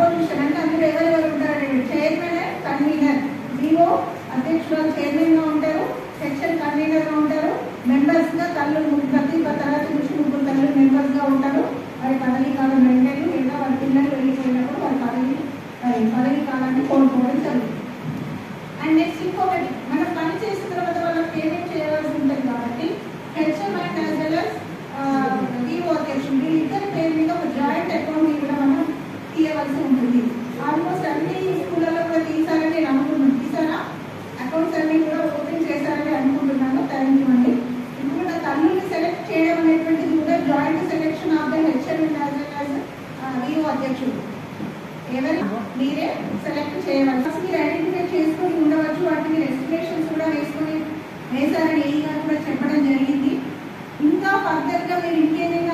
Composition అంటే అందులో ఎవరెవరు ఉంటారు? చైర్మన్, కన్వీనర్, వివో అధ్యక్షురాలు చైర్మన్ గా ఉంటారు, సెక్షన్ కన్వీనర్ గా ఉంటారు, మెంబర్స్ గా తల్లు ప్రతి తరగతి నుంచి 3 తల్లు మెంబర్స్ గా ఉంటారు. వారి పదవీ కాలం రెండేళ్ళు లేదా వారి పిల్లలు వెళ్ళిపోయినప్పుడు వారి పదవీ కాలాన్ని కోల్పోవడం జరుగుతుంది. అండ్ నెక్స్ట్ ఇంకొకటి, మనం పని చేసిన తర్వాత వాళ్ళకి పేమెంట్ చేయాల్సి ఉంటుంది కాబట్టి HM and as well as Vivo అధ్యక్షుడు వీళ్ళిద్దరి పేరు మీద ఒక జాయింట్ అకౌంట్ కూడా మనం తీయవలసి ఉంటుంది. ఆల్మోస్ట్ అన్ని స్కూళ్ళలో కూడా తీసారని నేను అనుకుంటున్నాను. తీసారా? అకౌంట్స్ అన్ని కూడా ఓపెన్ చేశారని అనుకుంటున్నాను. థ్యాంక్ యూ అండి. ఇప్పుడు నా తల్లుని సెలెక్ట్ చేయడం అనేటువంటిది కూడా joint selection of the HM and as well as Vivo అధ్యక్షుడు ఎవరు మీరే సెలెక్ట్ చేయవచ్చు. మీరు ఐడెంటిఫై చేసుకొని ఉండవచ్చు. వాటిని ఎస్టిమేషన్స్ కూడా వేసారని ఏ గారు కూడా చెప్పడం జరిగింది. ఇంకా ఫర్దర్ గా మీరు ఇంకేమైనా